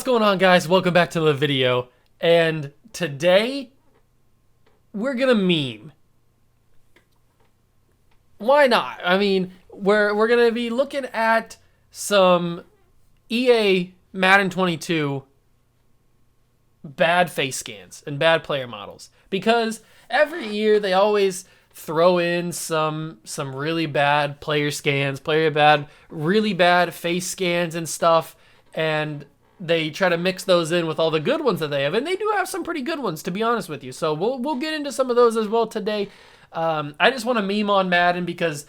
What's going on, guys? Welcome back to the video. And today, we're gonna meme. Why not? I mean, we're gonna be looking at some EA Madden 22 bad face scans and bad player models. Because every year they always throw in some really bad player scans, really bad face scans and stuff, and they try to mix those in with all the good ones that they have, and they do have some pretty good ones, to be honest with you. So we'll get into some of those as well today. I just want to meme on Madden because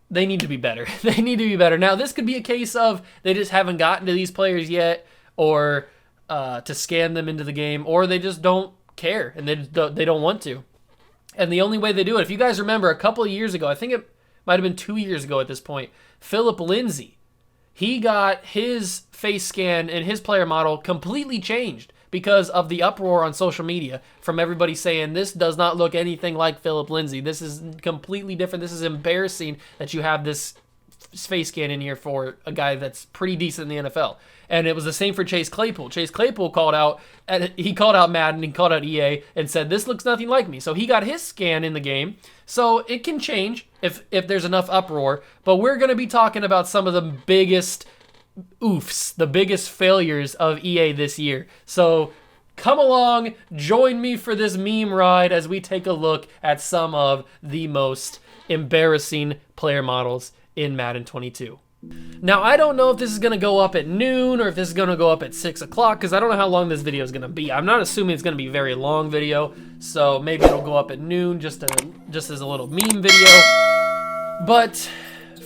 they need to be better. They need to be better. Now, this could be a case of they just haven't gotten to these players yet, or to scan them into the game, or they just don't care and they don't want to. And the only way they do it, if you guys remember a couple of years ago, I think it might have been 2 years ago at this point, Philip Lindsay, he got his face scan and his player model completely changed because of the uproar on social media from everybody saying, this does not look anything like Philip Lindsay. This is completely different. This is embarrassing that you have this face scan in here for a guy that's pretty decent in the NFL. And it was the same for Chase Claypool. Chase Claypool called out Madden, he called out EA and said, this looks nothing like me. So he got his scan in the game. So it can change if there's enough uproar. But we're going to be talking about some of the biggest oofs, the biggest failures of EA this year. So come along, join me for this meme ride as we take a look at some of the most embarrassing player models in Madden 22. Now, I don't know if this is going to go up at noon or if this is going to go up at 6 o'clock because I don't know how long this video is going to be. I'm not assuming it's going to be a very long video, so maybe it'll go up at noon just as a little meme video. But,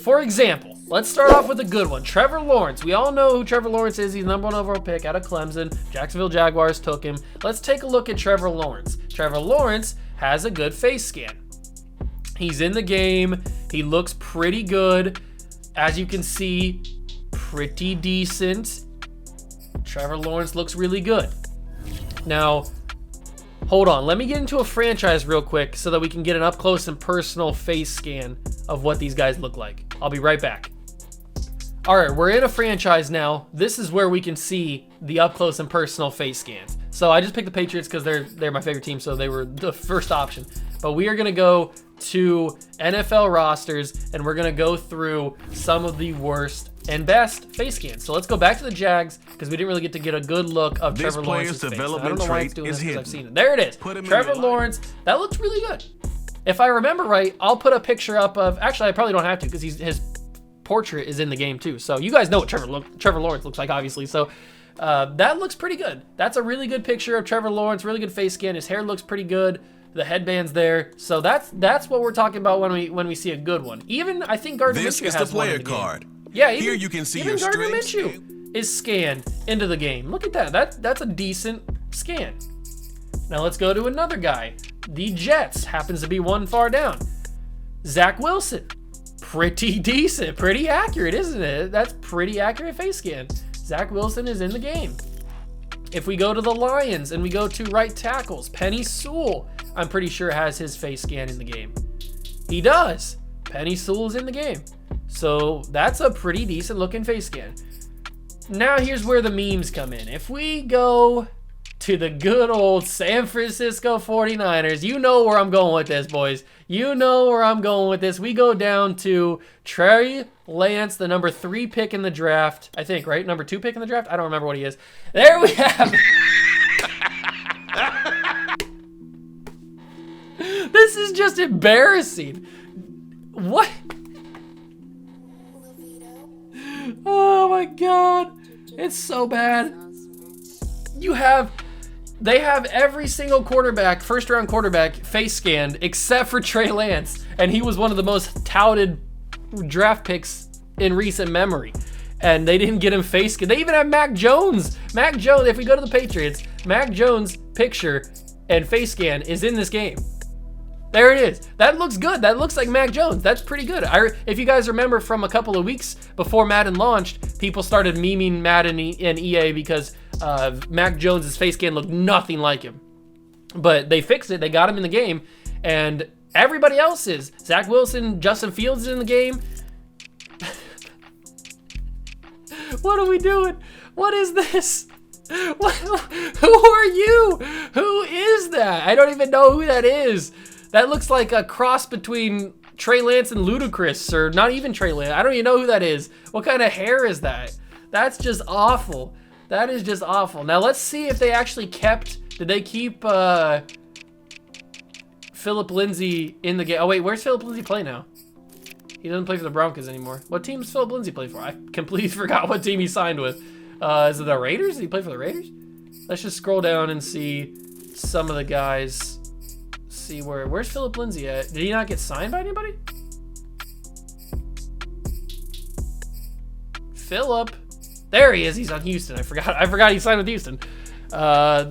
for example, let's start off with a good one. Trevor Lawrence. We all know who Trevor Lawrence is. He's the #1 overall pick out of Clemson. Jacksonville Jaguars took him. Let's take a look at Trevor Lawrence. Trevor Lawrence has a good face scan. He's in the game. He looks pretty good. As you can see, pretty decent. Trevor Lawrence looks really good. Now, hold on. Let me get into a franchise real quick so that we can get an up-close and personal face scan of what these guys look like. I'll be right back. All right, we're in a franchise now. This is where we can see the up-close and personal face scans. So I just picked the Patriots because they're my favorite team, so they were the first option. But we are going to go to NFL rosters, and we're going to go through some of the worst and best face scans. So let's go back to the Jags because we didn't really get to get a good look of Trevor Lawrence's face. I don't know why it's doing this because I've seen it. There it is. Trevor Lawrence. That looks really good. If I remember right, I'll put a picture up of... Actually, I probably don't have to because his portrait is in the game too. So you guys know what Trevor Lawrence looks like, obviously. So that looks pretty good. That's a really good picture of Trevor Lawrence. Really good face scan. His hair looks pretty good. The headband's there, so that's what we're talking about when we see a good one. Even I think Gardner Minshew has one in the game. Yeah, here you can see even your Gardner strings. Minshew is scanned into the game. Look at that. That's a decent scan. Now let's go to another guy. The Jets happens to be one far down. Zach Wilson, pretty decent, pretty accurate, isn't it? That's pretty accurate face scan. Zach Wilson is in the game. If we go to the Lions and we go to right tackles, Penny Sewell, I'm pretty sure has his face scan in the game. He does. Penny Sewell's in the game. So that's a pretty decent looking face scan. Now here's where the memes come in. If we go to the good old San Francisco 49ers, you know where I'm going with this, boys. You know where I'm going with this. We go down to Trey Lance, the #3 pick in the draft. I think, right? #2 pick in the draft? I don't remember what he is. There we have it. This is just embarrassing. What? Oh my God. It's so bad. They have every single quarterback, first-round quarterback, face scanned except for Trey Lance. And he was one of the most touted draft picks in recent memory. And they didn't get him face scanned. They even have Mac Jones. Mac Jones, if we go to the Patriots, Mac Jones' picture and face scan is in this game. There it is. That looks good. That looks like Mac Jones. That's pretty good. If you guys remember from a couple of weeks before Madden launched, people started memeing Madden and EA because Mac Jones' face scan looked nothing like him. But they fixed it. They got him in the game. And everybody else is. Zach Wilson, Justin Fields is in the game. What are we doing? What is this? Who are you? Who is that? I don't even know who that is. That looks like a cross between Trey Lance and Ludacris, or not even Trey Lance. I don't even know who that is. What kind of hair is that? That's just awful. That is just awful. Now let's see if they actually kept. Did they keep Philip Lindsay in the game? Oh wait, where's Philip Lindsay play now? He doesn't play for the Broncos anymore. What team does Philip Lindsay play for? I completely forgot what team he signed with. Is it the Raiders? Did he play for the Raiders? Let's just scroll down and see some of the guys. See where's Philip Lindsay at? Did he not get signed by anybody? Philip. There he is. He's on Houston. I forgot he signed with Houston.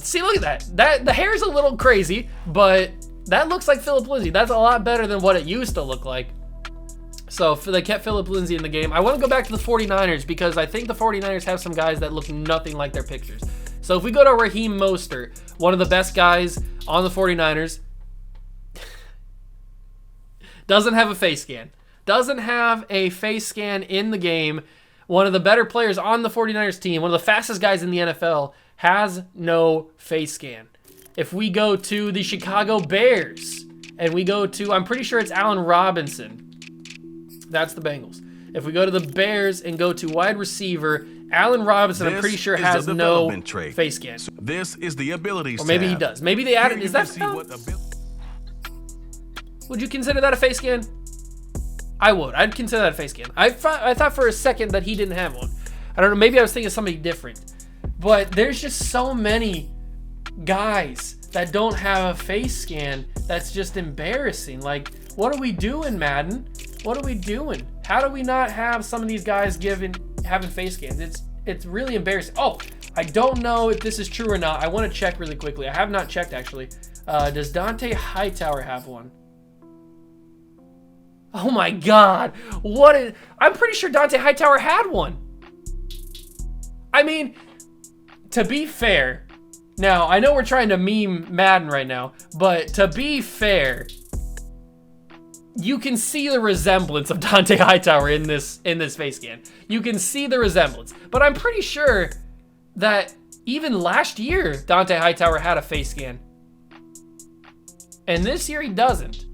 See, look at that. The hair's a little crazy, but that looks like Philip Lindsay. That's a lot better than what it used to look like. So they kept Philip Lindsay in the game. I want to go back to the 49ers because I think the 49ers have some guys that look nothing like their pictures. So if we go to Raheem Mostert, one of the best guys on the 49ers, doesn't have a face scan. Doesn't have a face scan in the game. One of the better players on the 49ers team, one of the fastest guys in the NFL, has no face scan. If we go to the Chicago Bears, and we go to, I'm pretty sure it's Allen Robinson. That's the Bengals. If we go to the Bears and go to wide receiver, Allen Robinson, I'm pretty sure has no face scan. This is the abilities Or maybe he does. Maybe they added, is that Would you consider that a face scan? I would. I'd consider that a face scan. I thought for a second that he didn't have one. I don't know. Maybe I was thinking of somebody different. But there's just so many guys that don't have a face scan. That's just embarrassing. Like, what are we doing, Madden? What are we doing? How do we not have some of these guys having face scans? It's really embarrassing. Oh, I don't know if this is true or not. I want to check really quickly. I have not checked, actually. Does Dante Hightower have one? Oh my God. I'm pretty sure Dante Hightower had one. I mean, to be fair, now I know we're trying to meme Madden right now, but to be fair, you can see the resemblance of Dante Hightower in this face scan. You can see the resemblance. But I'm pretty sure that even last year, Dante Hightower had a face scan. And this year he doesn't.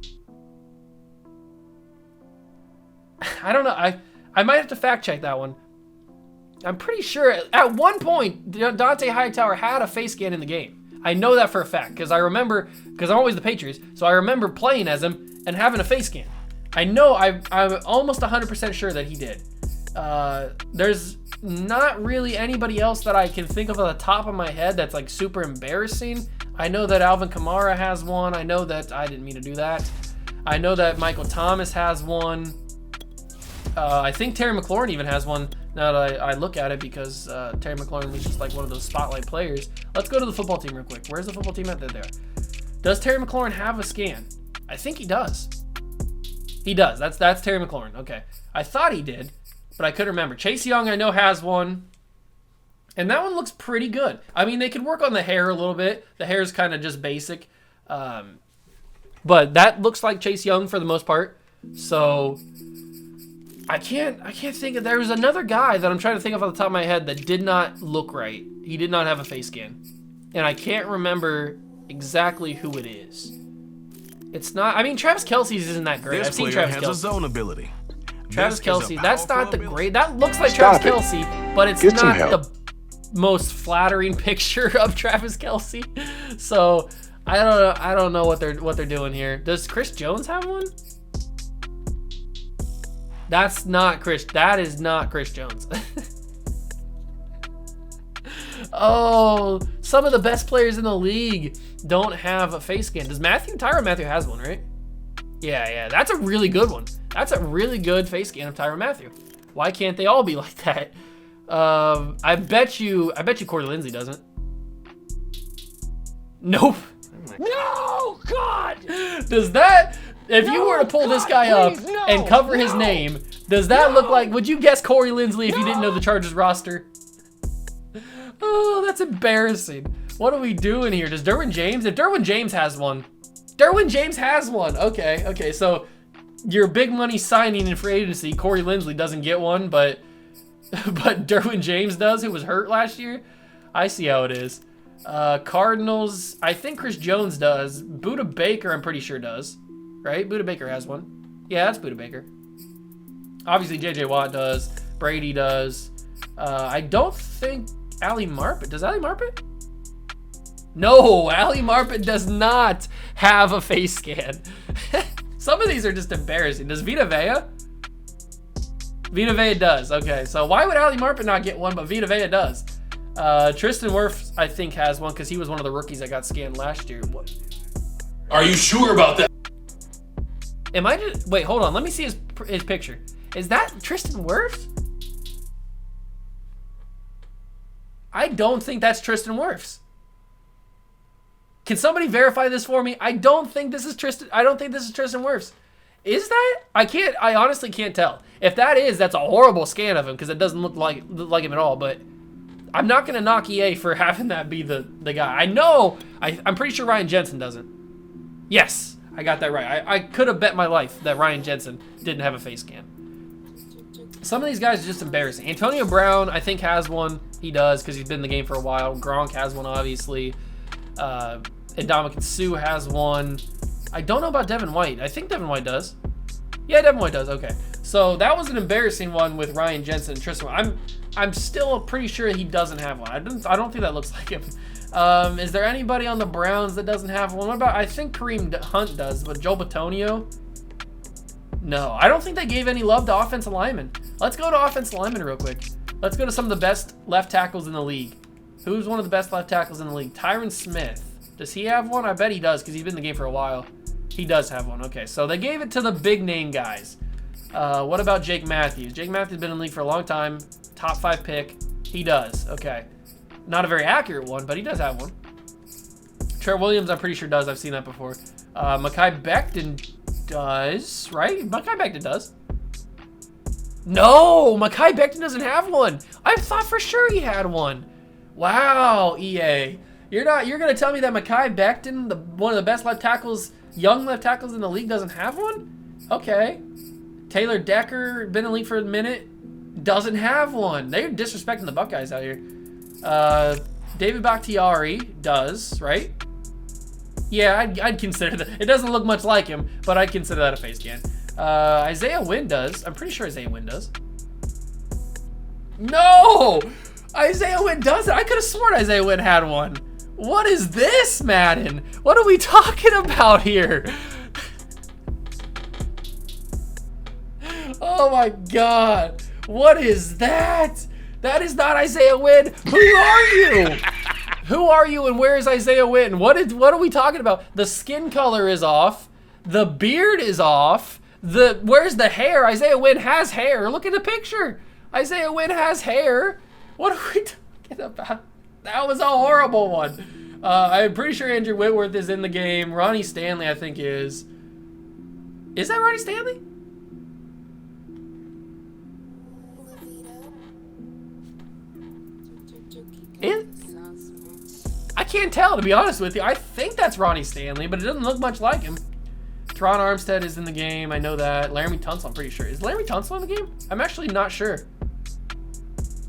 I don't know. I might have to fact check that one. I'm pretty sure at one point, Dante Hightower had a face scan in the game. I know that for a fact because I'm always the Patriots, so I remember playing as him and having a face scan. I know I'm almost 100% sure that he did. There's not really anybody else that I can think of on the top of my head that's like super embarrassing. I know that Alvin Kamara has one. I know that I didn't mean to do that. I know that Michael Thomas has one. I think Terry McLaurin even has one now that I look at it because Terry McLaurin was just like one of those spotlight players. Let's go to the football team real quick. Where's the football team at? There. Does Terry McLaurin have a scan? I think he does. He does. That's Terry McLaurin. Okay. I thought he did, but I couldn't remember. Chase Young I know has one. And that one looks pretty good. I mean, they could work on the hair a little bit. The hair is kind of just basic. But that looks like Chase Young for the most part. So I can't think of, there was another guy that I'm trying to think of off the top of my head that did not look right. He did not have a face scan. And I can't remember exactly who it is. It's not, I mean, Travis Kelce's isn't that great. I've seen Travis Kelce. Has a zone ability. Travis Kelce, that's not the great, that looks like Travis Kelce, but it's not the most flattering picture of Travis Kelce. So I don't know what they're doing here. Does Chris Jones have one? That is not Chris Jones. Oh, some of the best players in the league don't have a face scan. Does Tyrann Mathieu has one, right? Yeah, that's a really good one. That's a really good face scan of Tyrann Mathieu. Why can't they all be like that? I bet you Corey Lindsey doesn't. Nope. No, God! Does that, if you were to pull this guy up and cover his name, does that look like, would you guess Corey Linsley if you didn't know the Chargers roster? Oh, that's embarrassing. What are we doing here? Does Derwin James? If Derwin James has one. Derwin James has one. Okay, so your big money signing in free agency, Corey Linsley doesn't get one, but Derwin James does, who was hurt last year. I see how it is. Cardinals, I think Chris Jones does. Buda Baker, I'm pretty sure does. Right? Buda Baker has one. Yeah, that's Buda Baker. Obviously, J.J. Watt does. Brady does. I don't think Ali Marpet. Does Ali Marpet? No, Ali Marpet does not have a face scan. Some of these are just embarrassing. Does Vita Vea? Vita Vea does. Okay, so why would Ali Marpet not get one, but Vita Vea does? Tristan Wirfs, I think, has one because he was one of the rookies that got scanned last year. What? Are you sure about that? Am I just... Wait, hold on. Let me see his picture. Is that Tristan Wirfs? I don't think that's Tristan Wirfs. Can somebody verify this for me? I don't think this is Tristan Wirfs. Is that? I honestly can't tell. If that is, that's a horrible scan of him because it doesn't look like him at all, but I'm not going to knock EA for having that be the guy. I know, I'm pretty sure Ryan Jensen doesn't. Yes, I got that right. I could have bet my life that Ryan Jensen didn't have a face scan. Some of these guys are just embarrassing. Antonio Brown, I think, has one. He does because he's been in the game for a while. Gronk has one, obviously. Ndamukong Suh has one. I don't know about Devin White. I think Devin White does. Yeah, Devin White does. Okay. So that was an embarrassing one with Ryan Jensen and Tristan. I'm still pretty sure he doesn't have one. I don't think that looks like him. Is there anybody on the Browns that doesn't have one? What about, I think Kareem Hunt does, but Joe Bitonio? No, I don't think they gave any love to offensive linemen. Let's go to offensive linemen real quick. Let's go to some of the best left tackles in the league. Who's one of the best left tackles in the league? Tyron Smith. Does he have one? I bet he does because he's been in the game for a while. He does have one. Okay, so they gave it to the big name guys. What about Jake Matthews? Jake Matthews has been in the league for a long time. Top 5 pick. He does. Okay. Not a very accurate one, but he does have one. Trent Williams, I'm pretty sure does. I've seen that before. Mekhi Becton does, right? Mekhi Becton does. No, Mekhi Becton doesn't have one. I thought for sure he had one. Wow, EA. You're gonna tell me that Mekhi Becton, one of the best left tackles, young left tackles in the league, doesn't have one? Okay. Taylor Decker, been in the league for a minute, doesn't have one. They're disrespecting the Buckeyes out here. David Bakhtiari does, right? Yeah, I'd consider that. It doesn't look much like him, but I'd consider that a face scan. Isaiah Wynn does. I'm pretty sure Isaiah Wynn does. No! Isaiah Wynn doesn't. I could have sworn Isaiah Wynn had one. What is this, Madden? What are we talking about here? Oh my God. What is that? That is not Isaiah Wynn. Who are you? Who are you and where is Isaiah Wynn? What are we talking about? The skin color is off. The beard is off. Where's the hair? Isaiah Wynn has hair. Look at the picture. Isaiah Wynn has hair. What are we talking about? That was a horrible one. I'm pretty sure Andrew Whitworth is in the game. Ronnie Stanley, I think, is. Is that Ronnie Stanley? I can't tell, to be honest with you. I think that's Ronnie Stanley, but it doesn't look much like him. Teron Armstead is in the game. I know that. Laramie Tunsil, I'm pretty sure. Is Laramie Tunsil in the game? I'm actually not sure.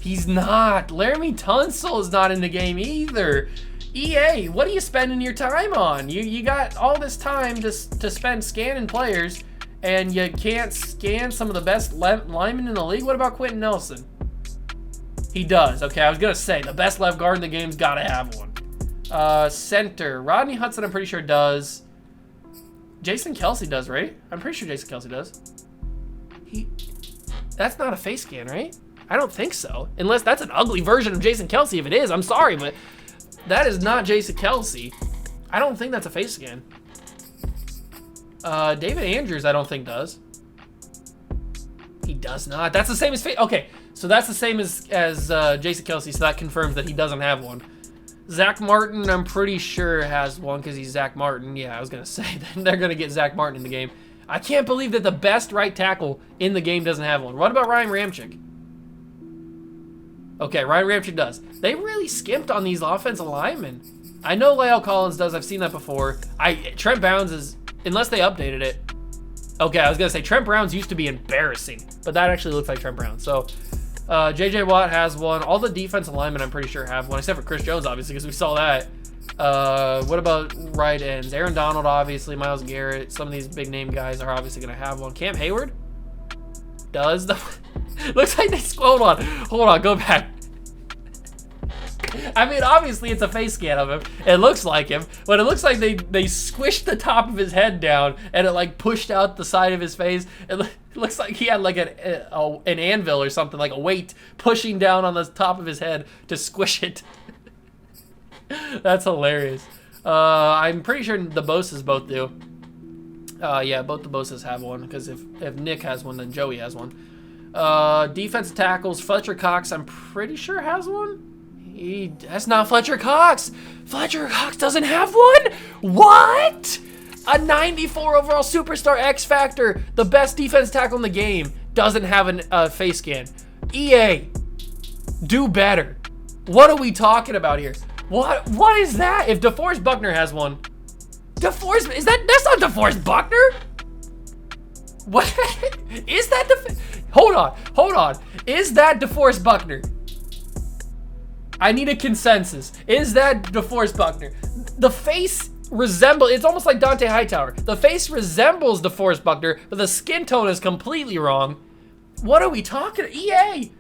He's not. Laramie Tunsil is not in the game either. EA, what are you spending your time on? You got all this time to spend scanning players, and you can't scan some of the best linemen in the league? What about Quentin Nelson? He does. Okay, I was going to say, the best left guard in the game's got to have one. Center. Rodney Hudson, I'm pretty sure does. Jason Kelsey does, right? I'm pretty sure Jason Kelsey does. That's not a face scan, right? I don't think so. Unless that's an ugly version of Jason Kelsey. If it is, I'm sorry, but that is not Jason Kelsey. I don't think that's a face scan. David Andrews, I don't think does. He does not. That's the same as face. Okay, so that's the same as Jason Kelsey, so that confirms that he doesn't have one. Zach Martin, I'm pretty sure has one because he's Zach Martin. Yeah, I was going to say that they're going to get Zach Martin in the game. I can't believe that the best right tackle in the game doesn't have one. What about Ryan Ramczyk? Okay, Ryan Ramczyk does. They really skimped on these offensive linemen. I know La'el Collins does. I've seen that before. Trent Brown's is, unless they updated it. Okay, I was going to say Trent Brown's used to be embarrassing, but that actually looks like Trent Brown. So JJ Watt has one. All the defensive linemen, I'm pretty sure, have one, except for Chris Jones, obviously, because we saw that. What about right ends? Aaron Donald, obviously. Myles Garrett. Some of these big name guys are obviously going to have one. Cam Hayward does. Looks like they... Hold on. Go back. I mean, obviously, it's a face scan of him. It looks like him, but it looks like they squished the top of his head down, and it, like, pushed out the side of his face. It looks like he had, like, an anvil or something, like a weight pushing down on the top of his head to squish it. That's hilarious. I'm pretty sure the Bosa's both do. Yeah, both the Bosa's have one, because if Nick has one, then Joey has one. Defensive tackles, Fletcher Cox, I'm pretty sure has one. That's not Fletcher Cox. Fletcher Cox doesn't have one? What? A 94 overall superstar X Factor, the best defense tackle in the game, doesn't have a face scan. EA, do better. What are we talking about here? What is that? If DeForest Buckner has one, that's not DeForest Buckner? What is that? Hold on. Is that DeForest Buckner? I need a consensus. Is that DeForest Buckner? The face resembles, it's almost like Dante Hightower. The face resembles DeForest Buckner, but the skin tone is completely wrong. What are we talking? EA,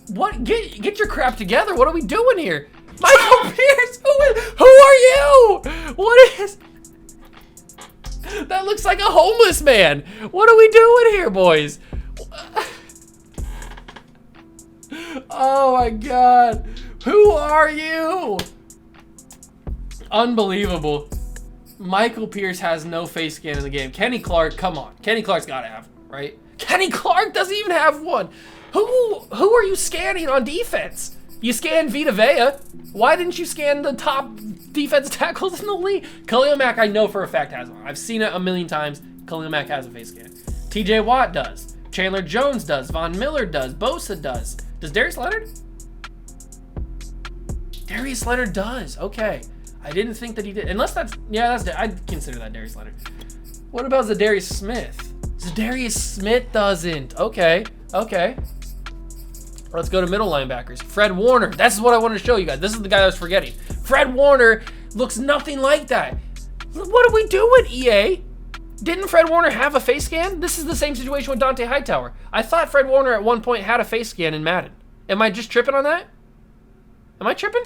what? Get your crap together. What are we doing here? Michael Pierce, who are you? What is? That looks like a homeless man. What are we doing here, boys? Oh my God. Who are you? Unbelievable. Michael Pierce has no face scan in the game. Kenny Clark, come on. Kenny Clark's gotta have one, right? Kenny Clark doesn't even have one. Who are you scanning on defense? You scanned Vita Vea. Why didn't you scan the top defense tackles in the league? Khalil Mack, I know for a fact, has one. I've seen it a million times. Khalil Mack has a face scan. TJ Watt does. Chandler Jones does. Von Miller does. Bosa does. Does Darius Leonard? Darius Leonard does. Okay. I didn't think that he did. Unless that's... Yeah, I'd consider that Darius Leonard. What about Zadarius Smith? Zadarius Smith doesn't. Okay. Let's go to middle linebackers. Fred Warner. That's what I wanted to show you guys. This is the guy I was forgetting. Fred Warner looks nothing like that. What are we doing, EA? Didn't Fred Warner have a face scan? This is the same situation with Dante Hightower. I thought Fred Warner at one point had a face scan in Madden. Am I just tripping on that? Am I tripping?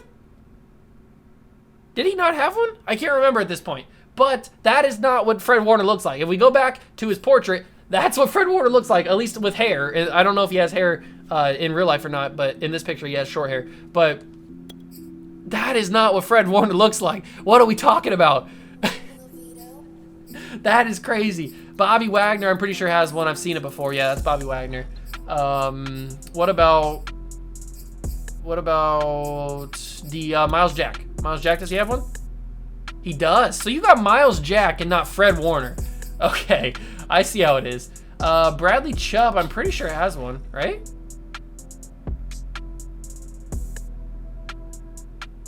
Did he not have one? I can't remember at this point. But that is not what Fred Warner looks like. If we go back to his portrait, that's what Fred Warner looks like, at least with hair. I don't know if he has hair in real life or not, but in this picture he has short hair. But that is not what Fred Warner looks like. What are we talking about? That is crazy. Bobby Wagner, I'm pretty sure has one. I've seen it before. Yeah, that's Bobby Wagner. What about the Miles Jack? Miles Jack, does he have one? He does. So you got Miles Jack and not Fred Warner. Okay, I see how it is. Bradley Chubb, I'm pretty sure has one, right?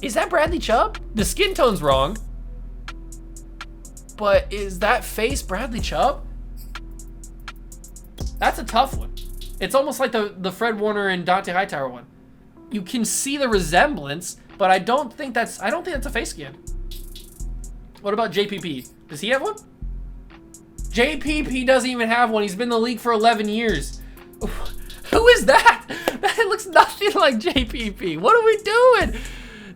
Is that Bradley Chubb? The skin tone's wrong. But is that face Bradley Chubb? That's a tough one. It's almost like the Fred Warner and Dante Hightower one. You can see the resemblance, but I don't think that's a face scan. What about JPP? Does he have one? JPP doesn't even have one. He's been in the league for 11 years. Who is that? That looks nothing like JPP. What are we doing?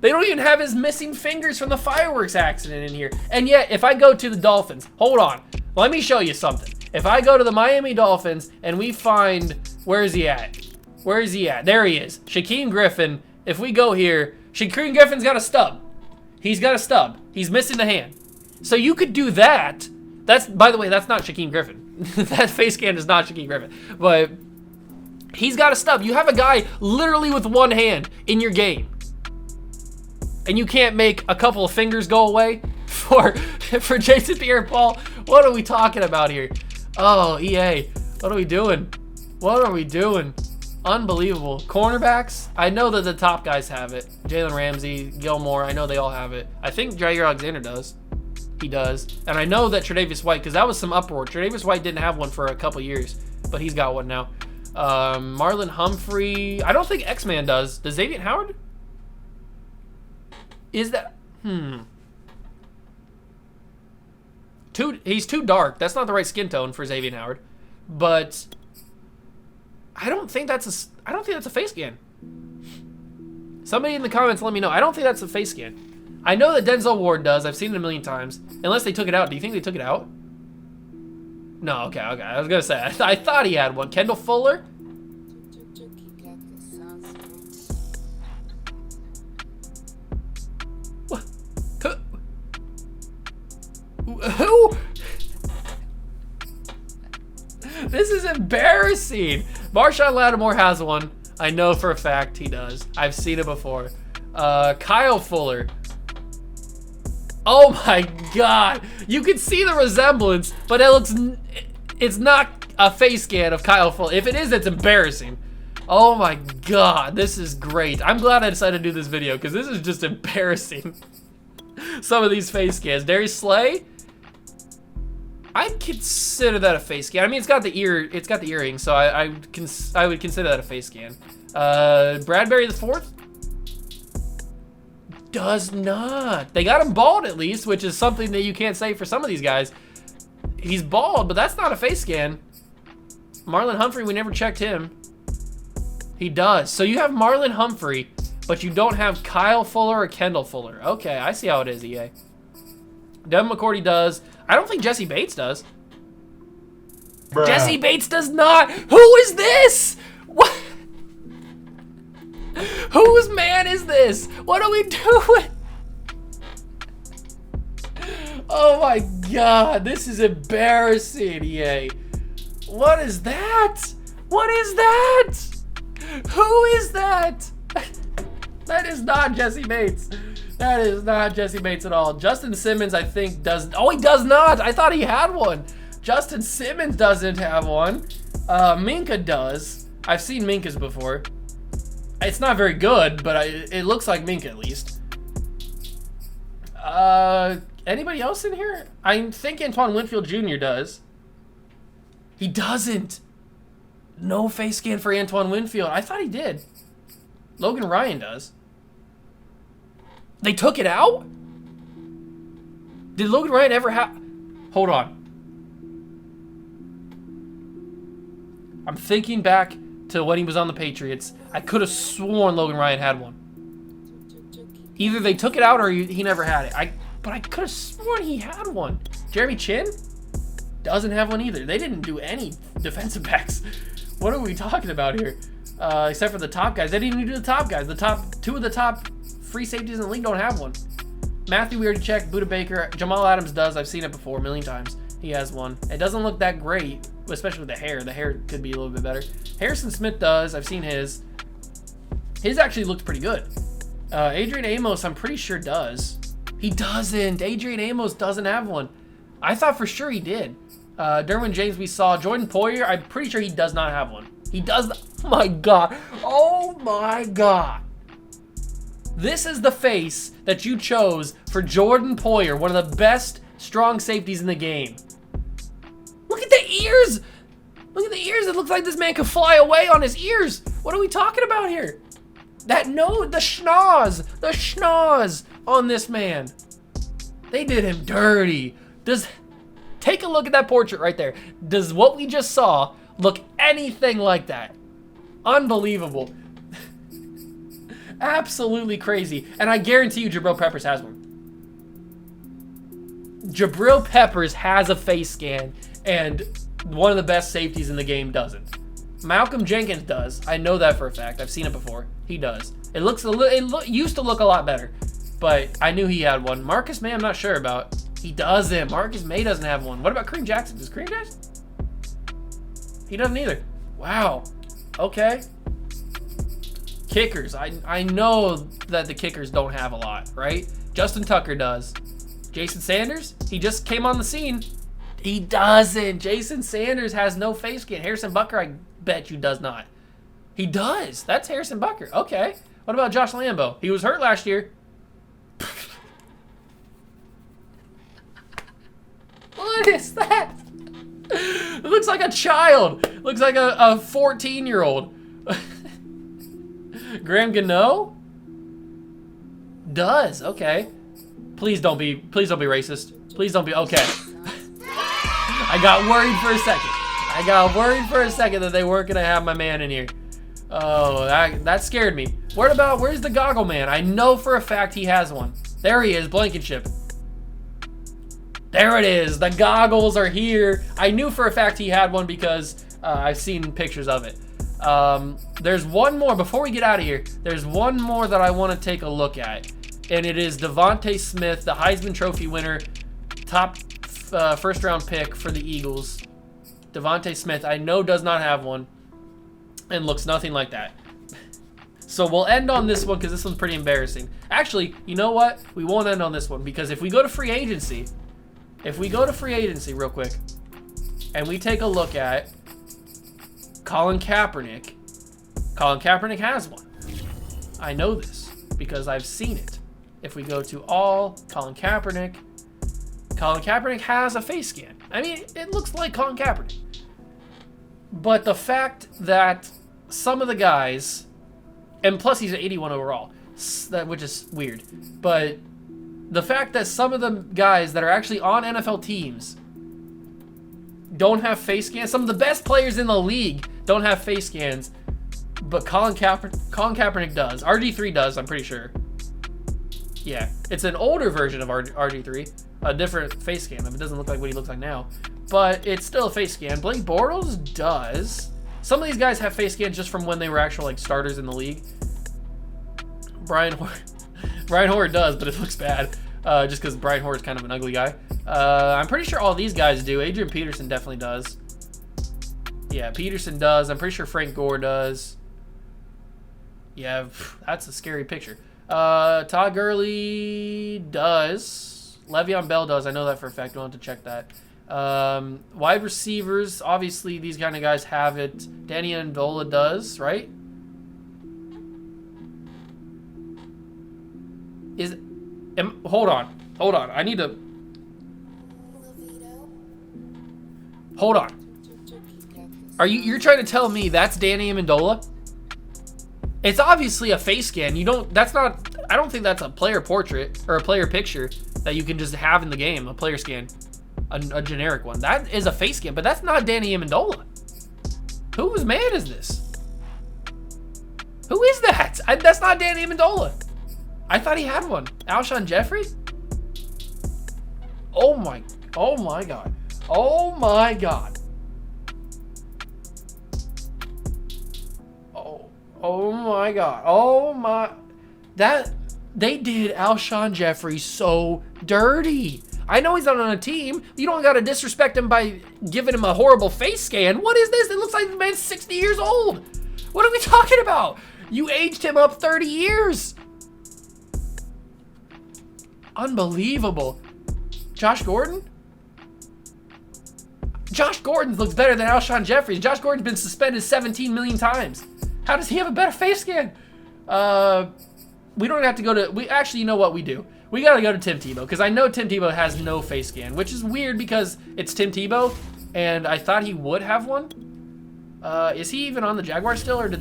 They don't even have his missing fingers from the fireworks accident in here. And yet, if I go to the Dolphins, hold on. Let me show you something. If I go to the Miami Dolphins and we find, where is he at? Where is he at? There he is. Shaquem Griffin. If we go here, Shaquem Griffin's got a stub. He's got a stub. He's missing the hand. So you could do that. That's, by the way, that's not Shaquem Griffin. That face scan is not Shaquem Griffin. But he's got a stub. You have a guy literally with one hand in your game. And you can't make a couple of fingers go away for Jason Pierre-Paul? What are we talking about here? Oh, EA, what are we doing? What are we doing? Unbelievable. Cornerbacks, I know that the top guys have it. Jalen Ramsey, Gilmore, I know they all have it. I think Jair Alexander does. He does. And I know that Tre'Davious White, because that was some uproar. Tre'Davious White didn't have one for a couple years, but he's got one now. Marlon Humphrey. I don't think X-Man does. Does Xavier Howard? Is that... He's too dark. That's not the right skin tone for Xavier Howard. But I don't think that's a face scan. Somebody in the comments let me know. I don't think that's a face scan. I know that Denzel Ward does. I've seen it a million times. Unless they took it out. Do you think they took it out? No, okay. I was gonna say, I thought he had one. Kendall Fuller? What? Who? This is embarrassing. Marshawn Lattimore has one. I know for a fact he does. I've seen it before. Kyle Fuller. Oh my God. You can see the resemblance, but it's not a face scan of Kyle Fuller. If it is, it's embarrassing. Oh my God, this is great. I'm glad I decided to do this video because this is just embarrassing. Some of these face scans. Darius Slay. I'd consider that a face scan. I mean, it's got the earring, so I would consider that a face scan. Bradbury the fourth does not. They got him bald at least, which is something that you can't say for some of these guys. He's bald, but that's not a face scan. Marlon Humphrey, we never checked him. He does. So you have Marlon Humphrey, but you don't have Kyle Fuller or Kendall Fuller. Okay, I see how it is, EA. Devin McCourty does. I don't think Jesse Bates does. Bruh. Jesse Bates does not. Who is this? What? Whose man is this? What are we doing? Oh my God, this is embarrassing, EA. What is that? What is that? Who is that? That is not Jesse Bates. That is not Jesse Bates at all. Justin Simmons, I think, does... Oh, he does not. I thought he had one. Justin Simmons doesn't have one. Minka does. I've seen Minka's before. It's not very good, but it looks like Minka at least. Anybody else in here? I think Antoine Winfield Jr. does. He doesn't. No face scan for Antoine Winfield. I thought he did. Logan Ryan does. They took it out? Did Logan Ryan ever have... Hold on. I'm thinking back to when he was on the Patriots. I could have sworn Logan Ryan had one. Either they took it out or he never had it. But I could have sworn he had one. Jeremy Chin doesn't have one either. They didn't do any defensive backs. What are we talking about here? Except for the top guys. They didn't even do the top guys. Two of the top free safeties in the league don't have one. Matthew, we already checked. Buda Baker. Jamal Adams does. I've seen it before a million times. He has one. It doesn't look that great, especially with the hair. The hair could be a little bit better. Harrison Smith does. I've seen his. His actually looked pretty good. Adrian Amos, I'm pretty sure does. He doesn't. Adrian Amos doesn't have one. I thought for sure he did. Derwin James we saw. Jordan Poyer, I'm pretty sure he does not have one. He does. Oh my God. Oh my God. This is the face that you chose for Jordan Poyer, one of the best strong safeties in the game. Look at the ears. Look at the ears. It looks like this man could fly away on his ears. What are we talking about here? The schnoz on this man. They did him dirty. Take a look at that portrait right there. Does what we just saw look anything like that? Unbelievable. Absolutely crazy. And I guarantee you Jabril Peppers has one. Jabril Peppers has a face scan, and one of the best safeties in the game doesn't. Malcolm Jenkins does. I know that for a fact. I've seen it before. He does. It used to look a lot better, but I knew he had one. Marcus May, I'm not sure about. He doesn't. Marcus May doesn't have one. What about Kareem Jackson? Does Kareem Jackson? He doesn't either. Wow. Okay. Kickers. I know that the kickers don't have a lot, right? Justin Tucker does. Jason Sanders? He just came on the scene. He doesn't. Jason Sanders has no face scan. Harrison Butker, I bet you, does not. He does. That's Harrison Butker. Okay. What about Josh Lambo? He was hurt last year. What is that? It looks like a child. Looks like a 14-year-old. Graham Gano? Does, okay. Please don't be racist. Please don't be, okay. I got worried for a second that they weren't gonna have my man in here. Oh, that scared me. Where's the goggle man? I know for a fact he has one. There he is, Blankenship. There it is, the goggles are here. I knew for a fact he had one because I've seen pictures of it. There's one more, before we get out of here, there's one more that I wanna take a look at. And it is Devontae Smith, the Heisman Trophy winner, top first round pick for the Eagles. Devontae Smith, I know does not have one and looks nothing like that. So we'll end on this one because this one's pretty embarrassing. Actually, you know what? We won't end on this one because if we go to free agency real quick and we take a look at Colin Kaepernick has one. I know this because I've seen it. If we go to all Colin Kaepernick has a face scan. I mean, it looks like Colin Kaepernick. But the fact that some of the guys, and plus he's an 81 overall, which is weird. But the fact that some of the guys that are actually on NFL teams don't have face scans, some of the best players in the league don't have face scans, but Colin Kaepernick does. RG3 does, I'm pretty sure. Yeah, it's an older version of RG3, a different face scan. It doesn't look like what he looks like now, but it's still a face scan. Blake Bortles does. Some of these guys have face scans just from when they were actual like starters in the league. Brian Hoyer does, but it looks bad just because Brian Hoyer is kind of an ugly guy. I'm pretty sure all these guys do. Adrian Peterson definitely does. Yeah, Peterson does. I'm pretty sure Frank Gore does. Yeah, that's a scary picture. Todd Gurley does. Le'Veon Bell does. I know that for a fact. Don't have to check that. Wide receivers, obviously these kind of guys have it. Danny Amendola does, right? Hold on. I need to. Hold on. You're trying to tell me that's Danny Amendola? It's obviously a face scan. I don't think that's a player portrait or a player picture that you can just have in the game, a player scan, a generic one. That is a face scan, but that's not Danny Amendola. Whose man is this? Who is that? That's not Danny Amendola. I thought he had one. Alshon Jeffrey? Oh my God. Oh my God. Oh my God. Oh my. They did Alshon Jeffrey so dirty. I know he's not on a team. You don't got to disrespect him by giving him a horrible face scan. What is this? It looks like the man's 60 years old. What are we talking about? You aged him up 30 years. Unbelievable. Josh Gordon? Josh Gordon looks better than Alshon Jeffrey. Josh Gordon's been suspended 17 million times. How does he have a better face scan? We don't have to go to... Actually, you know what we do? We got to go to Tim Tebow, because I know Tim Tebow has no face scan, which is weird because it's Tim Tebow, and I thought he would have one. Is he even on the Jaguars still, or did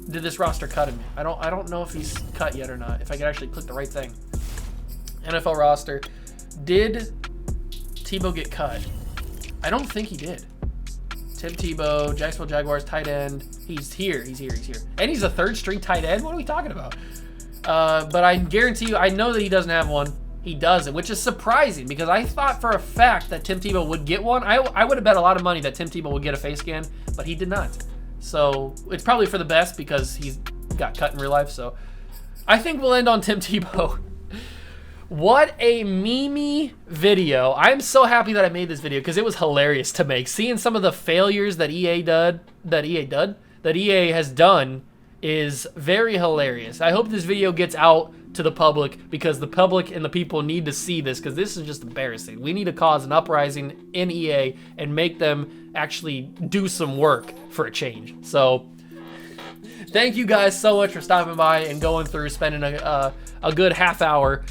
this roster cut him? I don't know if he's cut yet or not, if I could actually click the right thing. NFL roster. Did Tebow get cut? I don't think he did. Tim Tebow, Jacksonville Jaguars, tight end. He's here. And he's a third string tight end? What are we talking about? But I guarantee you, I know that he doesn't have one. He doesn't, which is surprising because I thought for a fact that Tim Tebow would get one. I would have bet a lot of money that Tim Tebow would get a face scan, but he did not. So it's probably for the best because he's got cut in real life. So I think we'll end on Tim Tebow. What a meme video. I'm so happy that I made this video because it was hilarious to make. Seeing some of the failures that EA has done is very hilarious. I hope this video gets out to the public because the public and the people need to see this because this is just embarrassing. We need to cause an uprising in EA and make them actually do some work for a change. So thank you guys so much for stopping by and going through, spending a good half hour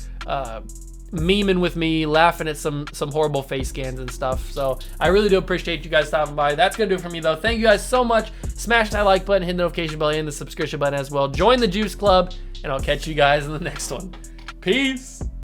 memeing with me, laughing at some horrible face scans and stuff. So I really do appreciate you guys stopping by. That's gonna do it for me though. Thank you guys so much. Smash that like button, hit the notification bell, and the subscription button as well. Join the Juice Club, and I'll catch you guys in the next one. Peace.